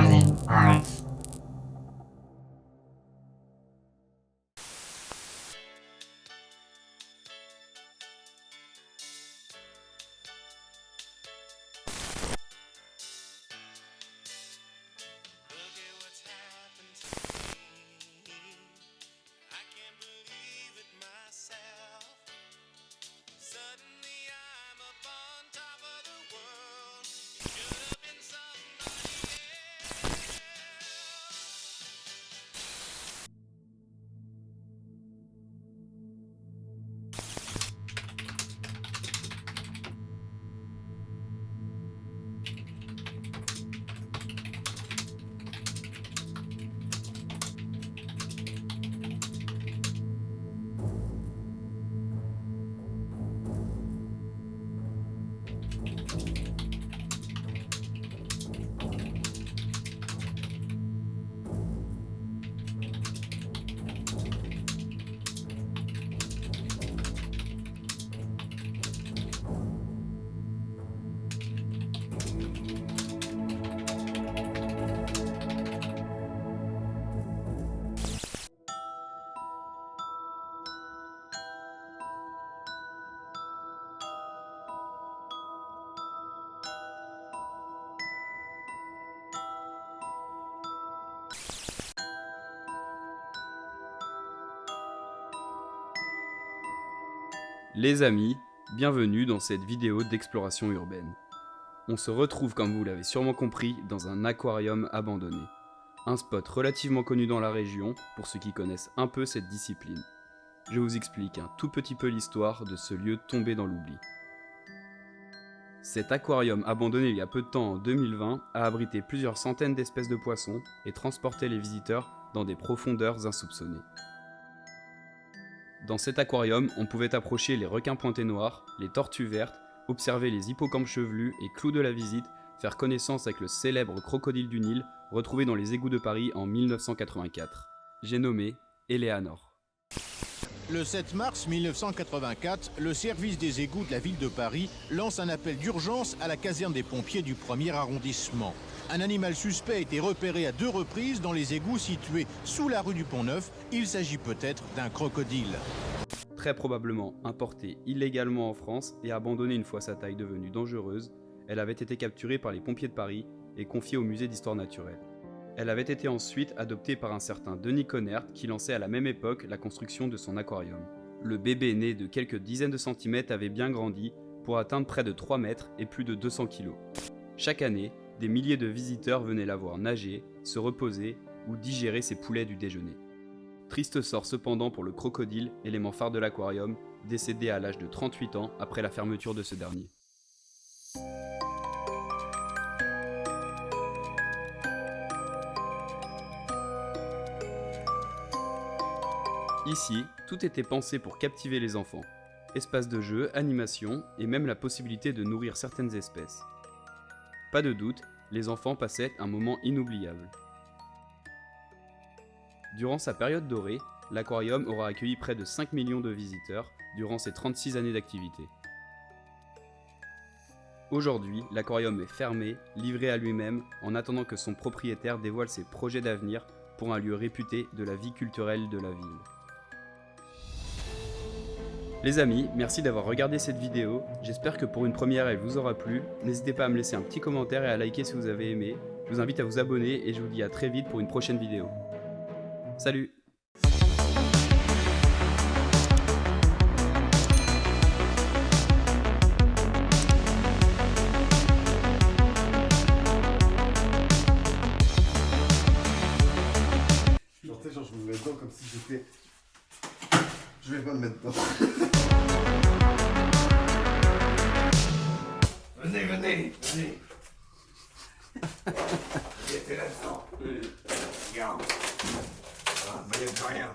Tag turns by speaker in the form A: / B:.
A: Berlin Forest.
B: Les amis, bienvenue dans cette vidéo d'exploration urbaine. On se retrouve, comme vous l'avez sûrement compris, dans un aquarium abandonné. Un spot relativement connu dans la région, pour ceux qui connaissent un peu cette discipline. Je vous explique un tout petit peu l'histoire de ce lieu tombé dans l'oubli. Cet aquarium abandonné il y a peu de temps en 2020 a abrité plusieurs centaines d'espèces de poissons et transporté les visiteurs dans des profondeurs insoupçonnées. Dans cet aquarium, on pouvait approcher les requins pointés noirs, les tortues vertes, observer les hippocampes chevelus et clous de la visite, faire connaissance avec le célèbre crocodile du Nil, retrouvé dans les égouts de Paris en 1984. J'ai nommé Eleanor.
C: Le 7 mars 1984, le service des égouts de la ville de Paris lance un appel d'urgence à la caserne des pompiers du 1er arrondissement. Un animal suspect a été repéré à 2 reprises dans les égouts situés sous la rue du Pont-Neuf. Il s'agit peut-être d'un crocodile.
B: Très probablement importée illégalement en France et abandonnée une fois sa taille devenue dangereuse, elle avait été capturée par les pompiers de Paris et confiée au musée d'histoire naturelle. Elle avait été ensuite adoptée par un certain Denis Connert qui lançait à la même époque la construction de son aquarium. Le bébé né de quelques dizaines de centimètres avait bien grandi pour atteindre près de 3 mètres et plus de 200 kg. Chaque année, des milliers de visiteurs venaient la voir nager, se reposer ou digérer ses poulets du déjeuner. Triste sort cependant pour le crocodile, élément phare de l'aquarium, décédé à l'âge de 38 ans après la fermeture de ce dernier. Ici, tout était pensé pour captiver les enfants. Espace de jeu, animation et même la possibilité de nourrir certaines espèces. Pas de doute, les enfants passaient un moment inoubliable. Durant sa période dorée, l'aquarium aura accueilli près de 5 millions de visiteurs durant ses 36 années d'activité. Aujourd'hui, l'aquarium est fermé, livré à lui-même, en attendant que son propriétaire dévoile ses projets d'avenir pour un lieu réputé de la vie culturelle de la ville. Les amis, merci d'avoir regardé cette vidéo, j'espère que pour une première elle vous aura plu, n'hésitez pas à me laisser un petit commentaire et à liker si vous avez aimé, je vous invite à vous abonner et je vous dis à très vite pour une prochaine vidéo. Salut!
D: Genre je me mets dedans comme si j'étais... Je vais pas me mettre dedans.
E: Venez. Mettez là-dedans. Regarde. Ah, mais il y a de rien.